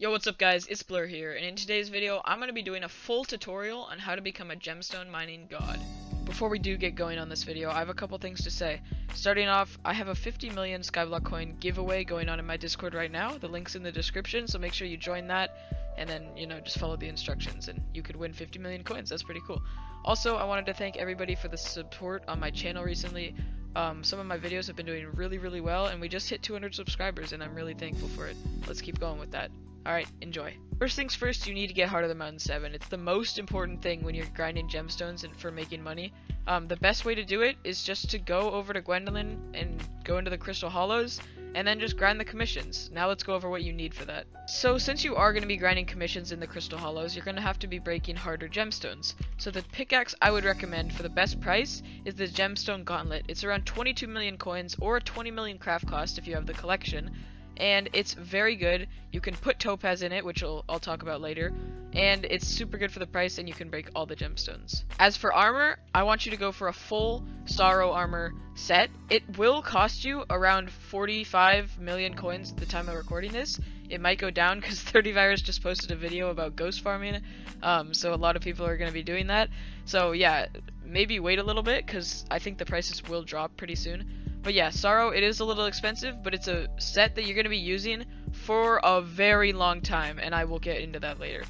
Yo, what's up guys, it's Blur here, and in today's video, I'm going to be doing a full tutorial on how to become a gemstone mining god. Before we do get going on this video, I have a couple things to say. Starting off, I have a 50 million Skyblock coin giveaway going on in my Discord right now. The link's in the description, so make sure you join that, and then, just follow the instructions, and you could win 50 million coins. That's pretty cool. Also, I wanted to thank everybody for the support on my channel recently. Some of my videos have been doing really well, and we just hit 200 subscribers, and I'm really thankful for it. Let's keep going with that. Alright, enjoy. First things first, you need to get Heart of the Mountain 7. It's the most important thing when you're grinding gemstones and for making money. The best way to do it is just to go over to Gwendolyn and go into the Crystal Hollows, and then just grind the commissions. Now let's go over what you need for that. So since you are going to be grinding commissions in the Crystal Hollows, you're going to have to be breaking harder gemstones. So the pickaxe I would recommend for the best price is the Gemstone Gauntlet. It's around 22 million coins or 20 million craft cost if you have the collection. And it's very good. You can put topaz in it, which I'll talk about later, and it's super good for the price, and you can break all the gemstones. As for armor, I want you to go for a full Sorrow armor set. It will cost you around 45 million coins at the time of recording this. It might go down because 30virus just posted a video about ghost farming, so a lot of people are going to be doing that. So yeah, maybe wait a little bit because I think the prices will drop pretty soon. But yeah, Sorrow, it is a little expensive, but it's a set that you're going to be using for a very long time, and I will get into that later.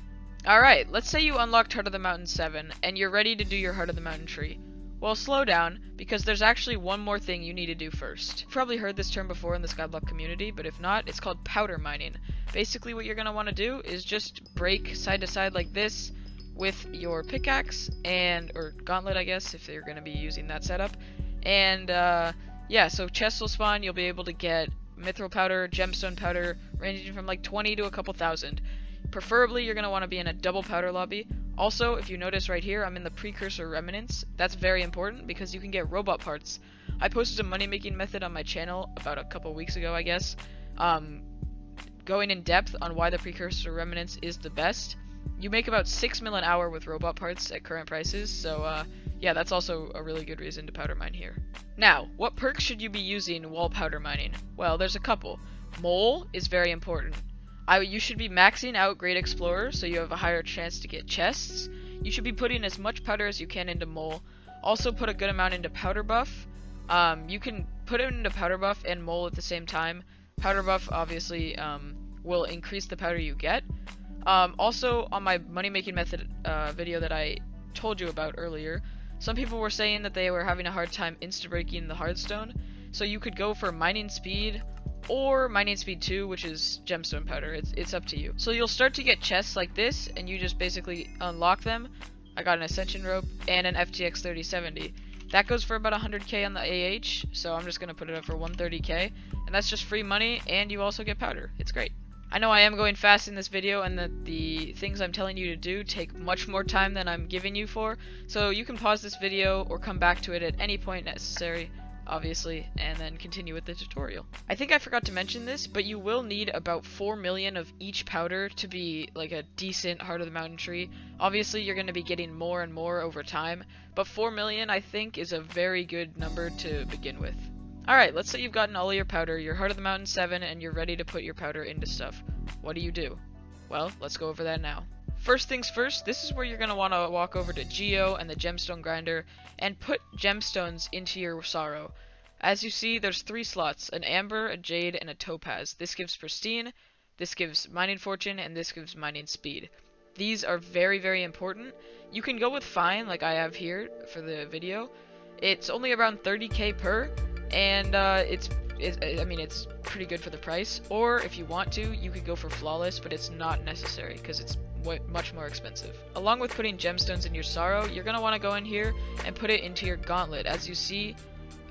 Alright, let's say you unlocked Heart of the Mountain 7, and you're ready to do your Heart of the Mountain tree. Well, slow down, because there's actually one more thing you need to do first. You've probably heard this term before in the Skyblock community, but if not, it's called powder mining. Basically what you're going to want to do is just break side to side like this with your pickaxe, or gauntlet I guess, if you're going to be using that setup, and yeah, so chests will spawn, you'll be able to get mithril powder, gemstone powder, ranging from like 20 to a couple thousand. Preferably, you're going to want to be in a double powder lobby. Also, if you notice right here, I'm in the precursor remnants. That's very important because you can get robot parts. I posted a money making method on my channel about a couple weeks ago, I guess, going in depth on why the precursor remnants is the best. You make about 6 mil an hour with robot parts at current prices, so yeah, that's also a really good reason to powder mine here. Now, what perks should you be using while powder mining? Well, there's a couple. Mole is very important. You should be maxing out Great Explorer so you have a higher chance to get chests. You should be putting as much powder as you can into Mole. Also put a good amount into Powder Buff. You can put it into Powder Buff and Mole at the same time. Powder Buff obviously will increase the powder you get. Also, on my money making method video that I told you about earlier, some people were saying that they were having a hard time insta-breaking the hardstone, so you could go for mining speed or mining speed 2, which is gemstone powder. It's up to you. So you'll start to get chests like this, and you just basically unlock them. I got an ascension rope and an FTX 3070. That goes for about 100k on the AH, so I'm just going to put it up for 130k, and that's just free money, and you also get powder. It's great. I know I am going fast in this video, and that the things I'm telling you to do take much more time than I'm giving you for, so you can pause this video or come back to it at any point necessary, obviously, and then continue with the tutorial. I think I forgot to mention this, but you will need about 4 million of each powder to be like a decent Heart of the Mountain tree. Obviously, you're going to be getting more and more over time, but 4 million I think is a very good number to begin with. Alright, let's say you've gotten all of your powder, your Heart of the Mountain 7, and you're ready to put your powder into stuff. What do? Well, let's go over that now. First things first, this is where you're going to want to walk over to Geo and the Gemstone Grinder, and put gemstones into your Sorrow. As you see, there's 3 slots, an Amber, a Jade, and a Topaz. This gives Pristine, this gives Mining Fortune, and this gives Mining Speed. These are very important. You can go with Fine, like I have here for the video. It's only around 30k per, and it's pretty good for the price. Or if you want to, you could go for Flawless, but it's not necessary because it's much more expensive. Along with putting gemstones in your Sorrow, you're going to want to go in here and put it into your Gauntlet. As you see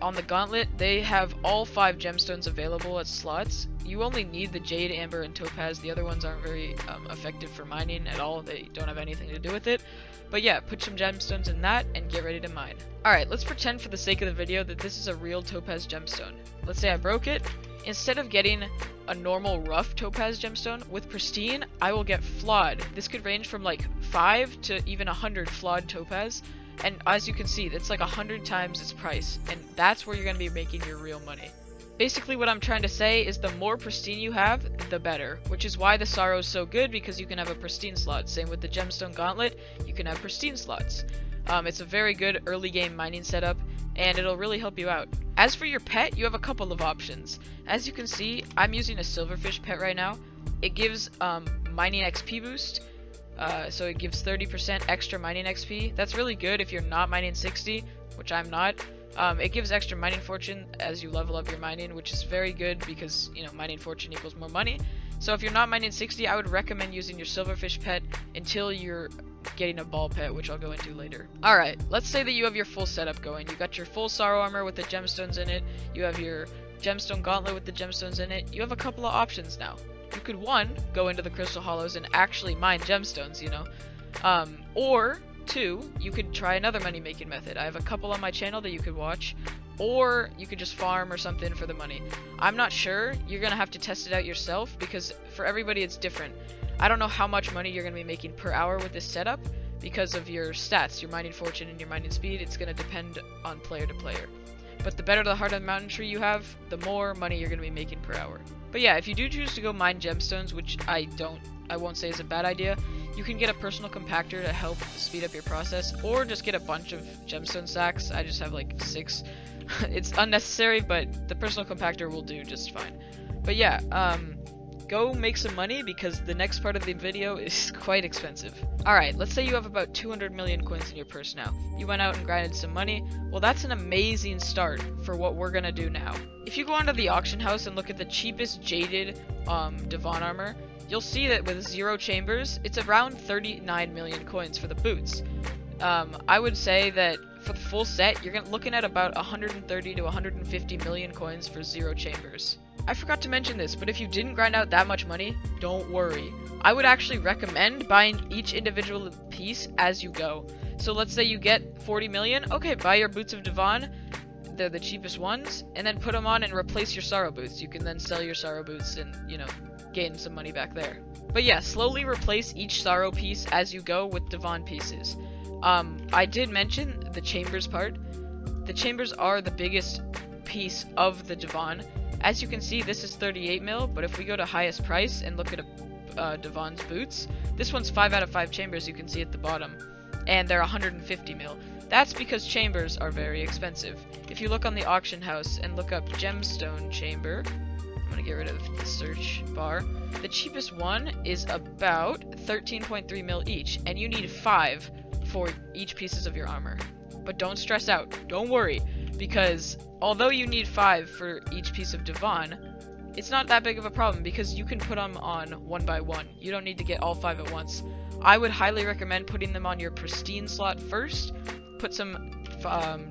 on the Gauntlet, they have all 5 gemstones available as slots. You only need the Jade, Amber, and Topaz. The other ones aren't very effective for mining at all. They don't have anything to do with it. But yeah, put some gemstones in that and get ready to mine. Alright, let's pretend for the sake of the video that this is a real Topaz gemstone. Let's say I broke it. Instead of getting a normal rough Topaz gemstone, with Pristine, I will get Flawed. This could range from like 5 to even 100 Flawed Topaz. And as you can see, that's like 100 times its price. And that's where you're going to be making your real money. Basically what I'm trying to say is the more pristine you have, the better, which is why the Sorrow is so good, because you can have a pristine slot. Same with the Gemstone Gauntlet, you can have pristine slots. It's a very good early game mining setup, and it'll really help you out. As for your pet, you have a couple of options. As you can see, I'm using a Silverfish pet right now. It gives mining XP boost, so it gives 30% extra mining XP. That's really good if you're not mining 60, which I'm not. It gives extra mining fortune as you level up your mining, which is very good because, you know, mining fortune equals more money. So if you're not mining 60, I would recommend using your Silverfish pet until you're getting a ball pet, which I'll go into later. Alright, let's say that you have your full setup going. You got your full Sorrow armor with the gemstones in it. You have your Gemstone Gauntlet with the gemstones in it. You have a couple of options now. You could, one, go into the Crystal Hollows and actually mine gemstones, you know. Or 2, you could try another money making method. I have a couple on my channel that you could watch, or you could just farm or something for the money. I'm not sure. You're gonna have to test it out yourself because for everybody it's different. I don't know how much money you're gonna be making per hour with this setup because of your stats, your mining fortune and your mining speed. It's gonna depend on player to player. But the better the Heart of the Mountain Tree you have, the more money you're gonna be making per hour. But yeah, if you do choose to go mine gemstones, which I won't say is a bad idea, you can get a personal compactor to help speed up your process, or just get a bunch of gemstone sacks. I just have like 6. It's unnecessary, but the personal compactor will do just fine. But yeah, go make some money because the next part of the video is quite expensive. Alright, let's say you have about 200 million coins in your purse now. You went out and grinded some money. Well, that's an amazing start for what we're gonna do now. If you go onto the auction house and look at the cheapest jaded Devon armor, you'll see that with 0 chambers, it's around 39 million coins for the boots. I would say that for the full set, you're looking at about 130 to 150 million coins for 0 chambers. I forgot to mention this, but if you didn't grind out that much money, don't worry. I would actually recommend buying each individual piece as you go. So let's say you get 40 million, okay, buy your Boots of Devon, they're the cheapest ones, and then put them on and replace your Sorrow boots. You can then sell your Sorrow boots and, you know, gain some money back there. But yeah, slowly replace each Sorrow piece as you go with Devon pieces. I did mention the chambers part. The chambers are the biggest piece of the Devon. As you can see, this is 38 mil, but if we go to highest price and look at Devon's boots, this one's 5 out of 5 chambers, you can see at the bottom, and they're 150 mil. That's because chambers are very expensive. If you look on the auction house and look up gemstone chamber, I'm gonna get rid of the search bar. The cheapest one is about 13.3 mil each, and you need 5 for each pieces of your armor. But don't stress out, don't worry, because although you need 5 for each piece of Devon, it's not that big of a problem because you can put them on one by one. You don't need to get all 5 at once. I would highly recommend putting them on your pristine slot first. Put some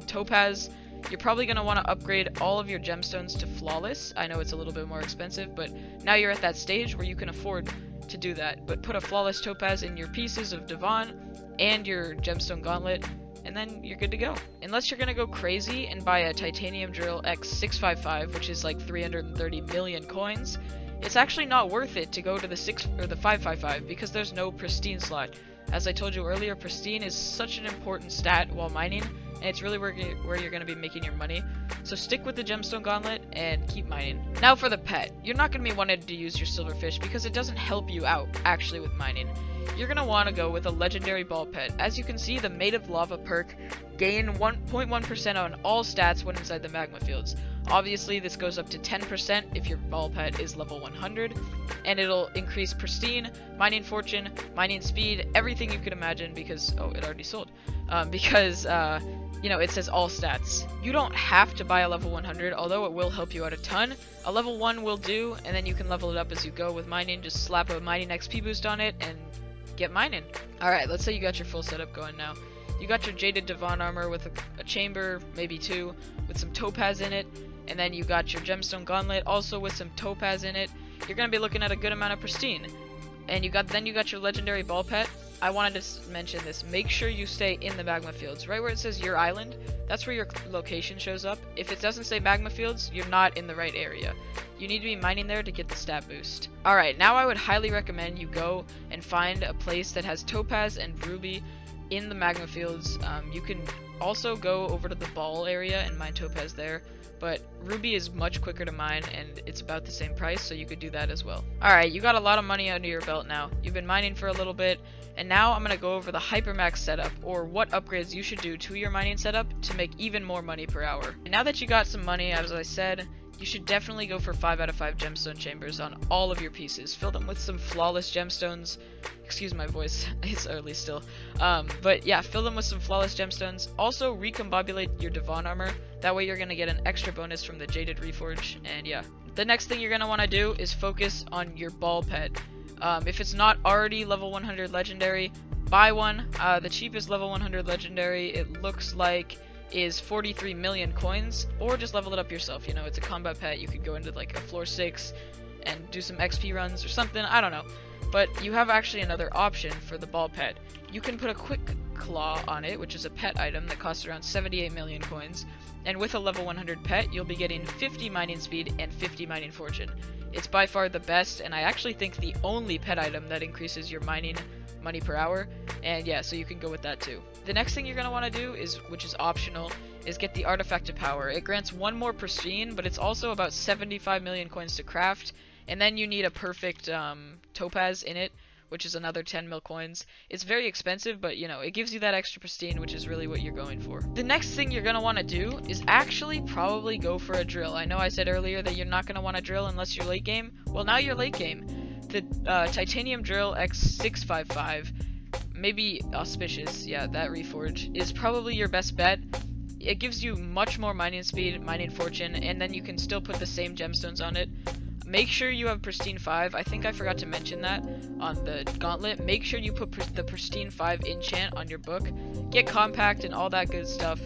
topaz. You're probably going to want to upgrade all of your gemstones to flawless. I know it's a little bit more expensive, but now you're at that stage where you can afford to do that. But put a flawless topaz in your pieces of Devon and your gemstone gauntlet, and then you're good to go. Unless you're going to go crazy and buy a titanium drill X655, which is like 330 million coins, it's actually not worth it to go to the 555 because there's no pristine slot. As I told you earlier, pristine is such an important stat while mining, and it's really where you're going to be making your money. So stick with the gemstone gauntlet and keep mining. Now for the pet. You're not going to be wanting to use your silverfish because it doesn't help you out actually with mining. You're going to want to go with a legendary ball pet. As you can see, the Made of Lava perk gain 1.1% on all stats when inside the magma fields. Obviously, this goes up to 10% if your ball pet is level 100, and it'll increase pristine, mining fortune, mining speed, everything you could imagine because, oh, it already sold. You know, it says all stats. You don't have to buy a level 100, although it will help you out a ton. A level 1 will do, and then you can level it up as you go with mining. Just slap a mining XP boost on it and get mining. Alright, let's say you got your full setup going now. You got your Jaded Devon armor with a chamber, maybe 2, with some topaz in it, and then you got your Gemstone Gauntlet also with some topaz in it. You're going to be looking at a good amount of pristine. And then you got your legendary ball pet. I wanted to mention this. Make sure you stay in the magma fields. Right where it says your island, that's where your location shows up. If it doesn't say magma fields, you're not in the right area. You need to be mining there to get the stat boost. Alright, now I would highly recommend you go and find a place that has topaz and ruby in the magma fields. You can also go over to the ball area and mine topaz there, but ruby is much quicker to mine and it's about the same price, so you could do that as well. Alright, you got a lot of money under your belt now. You've been mining for a little bit, and now I'm going to go over the hypermax setup, or what upgrades you should do to your mining setup to make even more money per hour. And now that you got some money, as I said, you should definitely go for 5 out of 5 gemstone chambers on all of your pieces. Fill them with some flawless gemstones. Excuse my voice, it's early still. But yeah, fill them with some flawless gemstones. Also, recombobulate your Devon armor. That way you're going to get an extra bonus from the Jaded Reforge. And yeah, the next thing you're going to want to do is focus on your ball pet. If it's not already level 100 legendary, buy one. The cheapest level 100 legendary, it looks like, is 43 million coins, or just level it up yourself. You know, it's a combat pet. You could go into like a floor 6 and do some XP runs or something, I don't know. But you have actually another option for the ball pet. You can put a quick claw on it, which is a pet item that costs around 78 million coins, and with a level 100 pet you'll be getting 50 mining speed and 50 mining fortune. It's by far the best, and I actually think the only pet item that increases your mining money per hour, and yeah, so you can go with that too. The next thing you're going to want to do, which is optional, is get the Artifact of Power. It grants one more pristine, but it's also about 75 million coins to craft, and then you need a perfect topaz in it, which is another 10 mil coins. It's very expensive, but you know, it gives you that extra pristine, which is really what you're going for. The next thing you're going to want to do is actually probably go for a drill. I know I said earlier that you're not going to want to drill unless you're late game. Well, now you're late game. The Titanium Drill X655, maybe Auspicious, yeah, that reforge, is probably your best bet. It gives you much more mining speed, mining fortune, and then you can still put the same gemstones on it. Make sure you have Pristine 5. I think I forgot to mention that on the gauntlet. Make sure you put the Pristine 5 enchant on your book. Get compact and all that good stuff.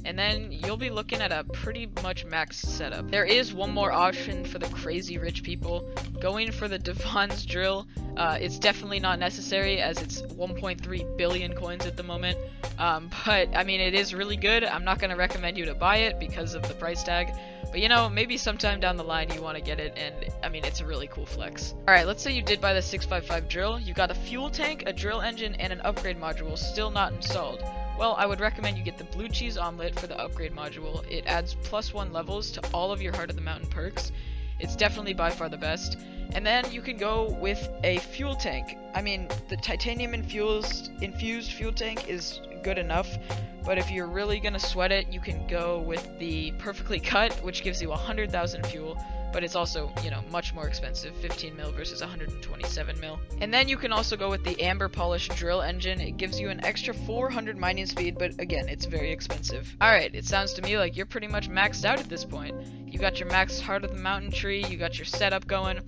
And then you'll be looking at a pretty much maxed setup. There is one more option for the crazy rich people. Going for the Devon's Drill. It's definitely not necessary, as it's 1.3 billion coins at the moment. But I mean, it is really good. I'm not going to recommend you to buy it because of the price tag. But you know, maybe sometime down the line you want to get it, and I mean, it's a really cool flex. Alright, let's say you did buy the 655 drill. You got a fuel tank, a drill engine, and an upgrade module still not installed. Well, I would recommend you get the blue cheese omelet for the upgrade module. It adds +1 levels to all of your Heart of the Mountain perks. It's definitely by far the best. And then you can go with a fuel tank. I mean, the titanium infused fuel tank is good enough, but if you're really gonna sweat it, you can go with the perfectly cut, which gives you 100,000 fuel, but it's also, you know, much more expensive, 15 mil versus 127 mil. And then you can also go with the amber polished drill engine. It gives you an extra 400 mining speed, but again, it's very expensive. Alright, it sounds to me like you're pretty much maxed out at this point. You got your maxed Heart of the Mountain tree, you got your setup going.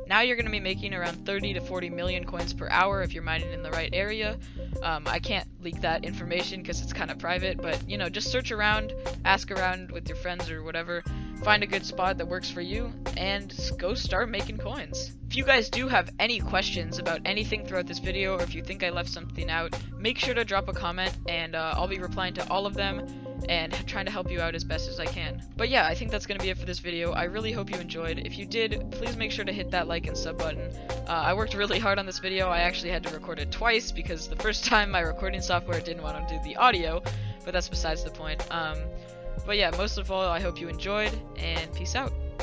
Now you're going to be making around 30 to 40 million coins per hour if you're mining in the right area. I can't leak that information because it's kind of private, but you know, just search around, ask around with your friends or whatever, find a good spot that works for you, and go start making coins. If you guys do have any questions about anything throughout this video, or if you think I left something out, make sure to drop a comment, and I'll be replying to all of them and trying to help you out as best as I can. But yeah, I think that's going to be it for this video. I really hope you enjoyed. If you did, please make sure to hit that like and sub button. I worked really hard on this video. I actually had to record it twice because the first time my recording software didn't want to do the audio, but that's besides the point. But yeah, most of all, I hope you enjoyed, and peace out.